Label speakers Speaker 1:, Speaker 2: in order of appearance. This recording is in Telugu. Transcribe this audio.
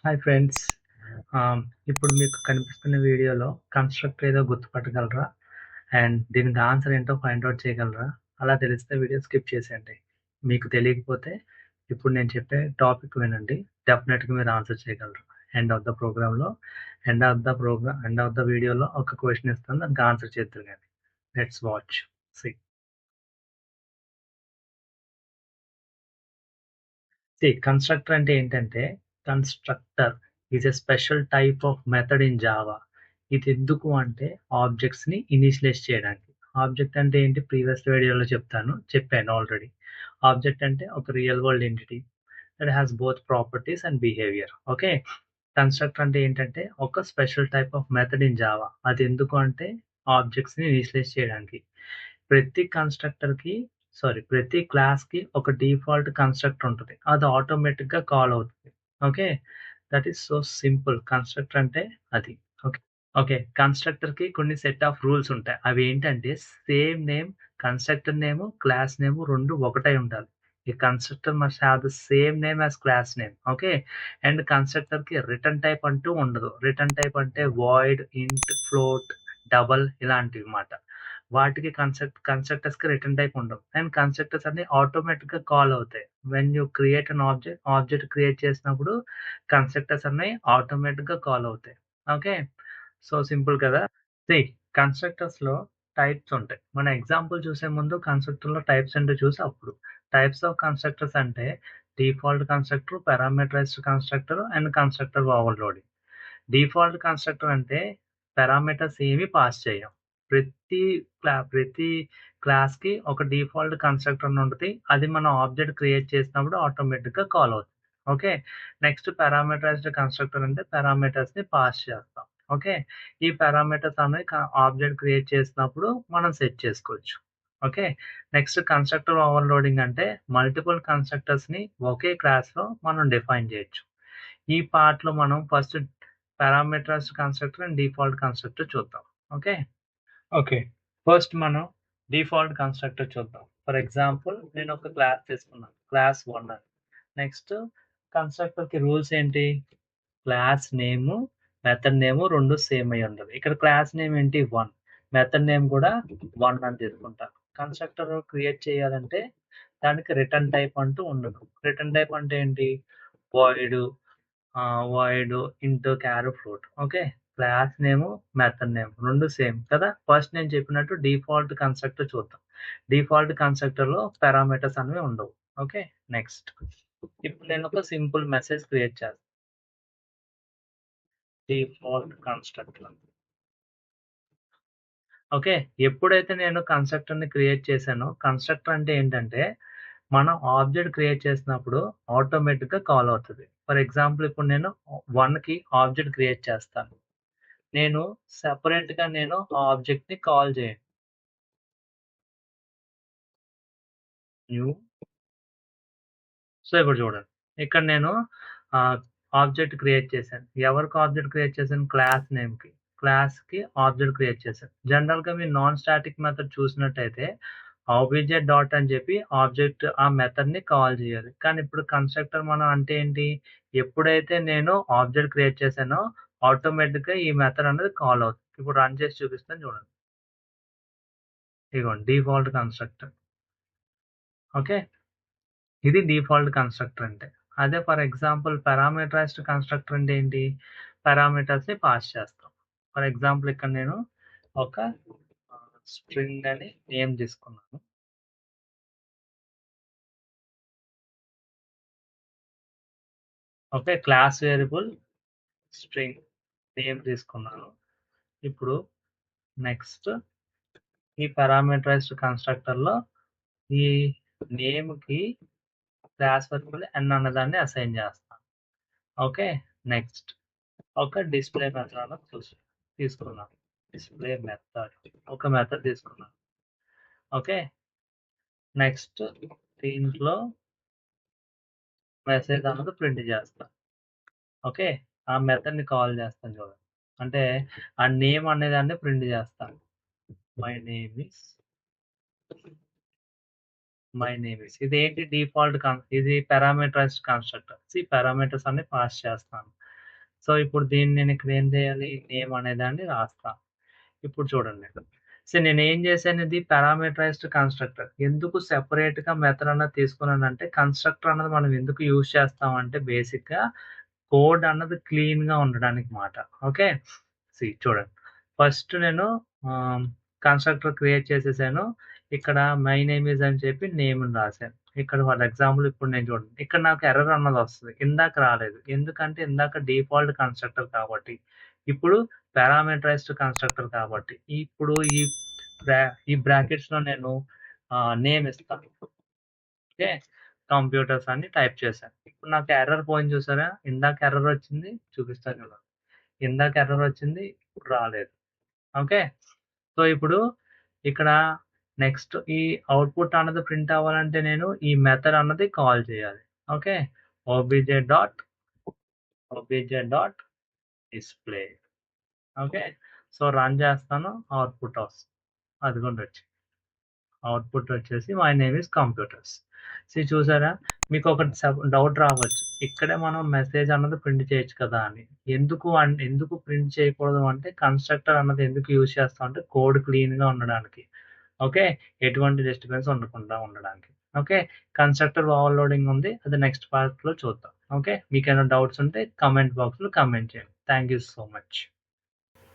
Speaker 1: Hi friends. ఇప్పుడు మీకు కనిపిస్తున్న వీడియోలో కన్‌స్ట్రక్టర్ ఏదో గుర్తుపట్టగలరా? అండ్ దీనికి ఆన్సర్ ఏంటో ఫైండ్ ఔట్ చేయగలరా? అలా తెలిస్తే వీడియో స్కిప్ చేసేయండి. మీకు తెలియకపోతే ఇప్పుడు నేను చెప్పే టాపిక్ వినండి. డెఫినెట్‌గా మీరు ఆన్సర్ చేయగలరు. ఎండ్ ఆఫ్ ద వీడియోలో ఒక క్వెషన్ ఇస్తాను. దానికి ఆన్సర్ చేద్దురు గాని. Let's watch. సీ కన్‌స్ట్రక్టర్ అంటే ఏంటంటే, constructor is a special type of method in Java. ఇది ఎందుకు అంటే ఆబ్జెక్ట్స్‌ని ఇనీషియలైజ్ చేయడానికి. ఆబ్జెక్ట్ అంటే ఏంటి ప్రీవియస్ వీడియోలో చెప్పాను ఆల్రెడీ. ఆబ్జెక్ట్ అంటే ఒక real world entity that has both properties and behaviour. Okay. Constructor అంటే ఏంటంటే ఒక special type of method in Java. అది ఎందుకు అంటే ఆబ్జెక్ట్స్‌ని ఇనీషియలైజ్ చేయడానికి. ప్రతి కన్‌స్ట్రక్టర్‌కి ప్రతి క్లాస్‌కి ఒక డిఫాల్ట్ కన్‌స్ట్రక్టర్ ఉంటది. అది ఆటోమేటిక్‌గా కాల్ అవుతది. Okay. That is so simple. Constructor అంటే అది. ఓకే. ఓకే. కన్‌స్ట్రక్టర్‌కి కొన్ని సెట్ ఆఫ్ రూల్స్ ఉంటాయి. అవేంటంటే same name, constructor name, class name 2 ఒకటై ఉండాలి. ఈ constructor must have the same name as class name. Okay. And కన్‌స్ట్రక్టర్‌కి రిటర్న్ టైప్ అంటూ ఉండదు. రిటర్న్ టైప్ అంటే వాయిడ్, ఇంట్, ఫ్లోట్, డబుల్ ఇలాంటివి మాట. వాటికి కన్‌స్ట్రక్టర్స్‌కి రిటర్న్ టైప్ ఉండవు. అండ్ కన్‌స్ట్రక్టర్స్ అన్ని ఆటోమేటిక్‌గా కాల్ అవుతాయి. When you create an object create చేసినప్పుడు కన్‌స్ట్రక్టర్స్ అన్ని ఆటోమేటిక్‌గా కాల్ అవుతాయి. ఓకే. సో, సింపుల్ కదా! సీ కన్‌స్ట్రక్టర్స్‌లో టైప్స్ ఉంటాయి. మన ఎగ్జాంపుల్ చూసే ముందు కన్‌స్ట్రక్టర్‌లో టైప్స్ ఏంటో చూసి అప్పుడు. టైప్స్ ఆఫ్ కన్‌స్ట్రక్టర్స్ అంటే default constructor, parameterised constructor and constructor overloading. Default constructor అంటే పారామీటర్స్ ఏమి పాస్ చేయం. ప్రతి ప్రతి క్లాస్‌కి ఒక డిఫాల్ట్ కన్‌స్ట్రక్టర్ అని ఉంటది. అది మనం ఆబ్జెక్ట్ క్రియేట్ చేసినప్పుడు ఆటోమేటిక్‌గా కాల్ అవుతుంది. ఓకే. నెక్స్ట్ పారామీటరైజ్డ్ కన్‌స్ట్రక్టర్ అంటే పారామీటర్స్‌ని పాస్ చేస్తాం. ఓకే. ఈ పారామీటర్స్ అనేవి ఆబ్జెక్ట్ క్రియేట్ చేసినప్పుడు మనం సెట్ చేసుకోవచ్చు. ఓకే. నెక్స్ట్ కన్‌స్ట్రక్టర్ ఓవర్‌లోడింగ్ అంటే మల్టిపుల్ కన్‌స్ట్రక్టర్స్‌ని ఒకే క్లాస్‌లో మనం డిఫైన్ చేయొచ్చు. ఈ పార్ట్‌లో మనం first parameterised constructor and default constructor చూద్దాం. ఓకే. ఓకే. ఫస్ట్ మనం డిఫాల్ట్ కన్‌స్ట్రక్టర్ చూద్దాం. ఫర్ ఎగ్జాంపుల్ నేను ఒక క్లాస్ తీసుకున్నాను. క్లాస్ 1 అని. నెక్స్ట్ కన్‌స్ట్రక్టర్‌కి రూల్స్ ఏంటి? క్లాస్ నేము, మెథడ్ నేము 2 సేమ్ అయ్యి ఉండాలి. ఇక్కడ క్లాస్ నేమ్ ఏంటి 1. మెథడ్ నేమ్ కూడా 1 అని తీసుకుంటాను. కన్‌స్ట్రక్టర్ క్రియేట్ చేయాలంటే దానికి రిటర్న్ టైప్ అంటూ ఉండదు. రిటర్న్ టైప్ అంటే ఏంటి? Void void, int, char, float. Okay. Class name, method name 2 same కదా! ఫస్ట్ నేను చెప్పినట్టు డిఫాల్ట్ కన్‌స్ట్రక్టర్ చూద్దాం. డిఫాల్ట్ కన్‌స్ట్రక్టర్‌లో పారామీటర్స్ అనేవి ఉండవు. ఓకే. నెక్స్ట్ ఇప్పుడు నేను ఒక సింపుల్ మెసేజ్ క్రియేట్ చేస్తాను. Default constructor. ఓకే. ఎప్పుడైతే నేను కన్‌స్ట్రక్టర్‌ని క్రియేట్ చేశానో కన్‌స్ట్రక్టర్ అంటే ఏంటంటే మనం ఆబ్జెక్ట్ క్రియేట్ చేసినప్పుడు ఆటోమేటిక్‌గా కాల్ అవుతది. ఫర్ ఎగ్జాంపుల్ ఇప్పుడు నేను 1కి ఆబ్జెక్ట్ క్రియేట్ చేస్తాను. నేను సెపరేట్‌గా ఆ ఆబ్జెక్ట్‌ని కాల్ చేయను. న్యూ సో, ఇప్పుడు చూడండి. ఇక్కడ నేను ఆహ్, ఆబ్జెక్ట్ క్రియేట్ చేశాను. ఎవరికి ఆబ్జెక్ట్ క్రియేట్ చేశాను? క్లాస్ నేమ్‌కి. క్లాస్‌కి ఆబ్జెక్ట్ క్రియేట్ చేశాను. జనరల్‌గా మీరు నాన్ స్టాటిక్ మెథడ్ చూసినట్టయితే ఆబ్జెక్ట్ డాట్ అని చెప్పి ఆ మెథడ్‌ని కాల్ చేయాలి. కానీ ఇప్పుడు కన్‌స్ట్రక్టర్ మనం అంటే ఏంటి? ఎప్పుడైతే నేను ఆబ్జెక్ట్ క్రియేట్ చేశానో ఆటోమేటిక్‌గా ఈ మెథడ్ అనేది కాల్ అవుతుంది. ఇప్పుడు రన్ చేసి చూపిస్తాను చూడండి. ఇదిగోండి డిఫాల్ట్ కన్‌స్ట్రక్టర్. ఓకే. ఇది డిఫాల్ట్ కన్‌స్ట్రక్టర్ అంటే. అదే ఫర్ ఎగ్జాంపుల్ పారామీటరైజ్డ్ కన్‌స్ట్రక్టర్ అంటే ఏంటి? పారామీటర్స్‌ని పాస్ చేస్తాం. ఫర్ ఎగ్జాంపుల్ ఇక్కడ నేను ఒక స్ట్రింగ్ అని నేమ్ తీసుకున్నాను. Okay. Class variable string name తీసుకున్నాను. ఇప్పుడు నెక్స్ట్ ఈ పారామీటరైజ్డ్ కన్‌స్ట్రక్టర్‌లో ఈ నేమ్‌కి క్లాస్ వేరియబుల్ n అన్నదాన్ని అసైన్ చేస్తాను. ఓకే. నెక్స్ట్ ఒక డిస్‌ప్లే మెథడ్ అనేది తీసుకున్నాను. డిస్‌ప్లే మెథడ్ ఒక మెథడ్ తీసుకున్నాను. ఓకే. నెక్స్ట్ దీంట్లో మెసేజ్ అన్నది ప్రింట్ చేస్తా. ఓకే. ఆ మెథడ్‌ని కాల్ చేస్తాను చూడండి. అంటే ఆ నేమ్ అనేదాన్ని ప్రింట్ చేస్తాను. మై నేమ్ ఈస్ ఇదేంటి ఇది పారామీటరైజ్డ్ కన్‌స్ట్రక్టర్. పారామీటర్స్ అన్ని పాస్ చేస్తాను. సో ఇప్పుడు దీన్ని నేను ఇక్కడ ఏం చేయాలి, నేమ్ అనేదాన్ని రాస్తా. ఇప్పుడు చూడండి, సో నేనేం చేశాను, ఇది పారామీటరైజ్డ్ కన్స్ట్రక్టర్. ఎందుకు సెపరేట్‌గా మెథడ్ అన్నది తీసుకున్నానంటే, కన్స్ట్రక్టర్ అన్నది మనం ఎందుకు యూజ్ చేస్తామంటే బేసిక్‌గా కోడ్ అన్నది క్లీన్‌గా ఉండడానికి మాట. ఓకే. చూడండి, ఫస్ట్ నేను కన్స్ట్రక్టర్ క్రియేట్ చేసేసాను. ఇక్కడ మై నేమ్ ఈజ్ అని చెప్పి నేమ్‌ని రాశాను. ఇక్కడ ఫర్ ఎగ్జాంపుల్ ఇప్పుడు నేను చూడండి, ఇక్కడ నాకు ఎర్రర్ అన్నది వస్తది. ఇందాక రాలేదు. ఎందుకంటే ఇందాక డిఫాల్ట్ కన్స్ట్రక్టర్ కాబట్టి. ఇప్పుడు పారామీటరైజ్డ్ కన్స్ట్రక్టర్ కాబట్టి. ఇప్పుడు ఈ బ్రాకెట్స్‌లో నేను నేమ్ ఇస్తాను. ఓకే. కంప్యూటర్స్ అని టైప్ చేశాను. ఇప్పుడు నాకు ఎర్రర్ పోయింది చూసారా? ఇందాక ఎర్రర్ వచ్చింది, చూపిస్తాను చూడండి. ఇందాక ఎర్రర్ వచ్చింది, ఇప్పుడు రాలేదు. ఓకే. సో ఇప్పుడు ఇక్కడ నెక్స్ట్ ఈ అవుట్‌పుట్ అన్నది ప్రింట్ అవ్వాలంటే నేను ఈ మెథడ్ అన్నది కాల్ చేయాలి. Okay. obj.display. Okay. So run చేస్తాను, అవుట్‌పుట్ వస్తుంది. అదిగోండి వచ్చింది. అవుట్‌పుట్ వచ్చేసి మై నేమ్ ఈస్ కంప్యూటర్స్. చూసారా? మీకొకటి డౌట్ రావచ్చు. ఇక్కడే మనం మెసేజ్ అన్నది ప్రింట్ చేయొచ్చు కదా అని. ఎందుకు ప్రింట్ చేయకూడదు అంటే, కన్స్ట్రక్టర్ అన్నది ఎందుకు యూజ్ చేస్తాం అంటే కోడ్ క్లీన్‌గా ఉండడానికి. ఓకే. ఎటువంటి డిస్టర్బెన్స్ ఉండకుండా ఉండడానికి. ఓకే. కన్స్ట్రక్టర్ ఓవర్‌లోడింగ్ ఉంది. అది నెక్స్ట్ పార్ట్‌లో చూద్దాం. ఓకే. మీకేమైనా డౌట్స్ ఉంటే కామెంట్ బాక్స్‌లో కామెంట్ చేయండి. Thank you so much.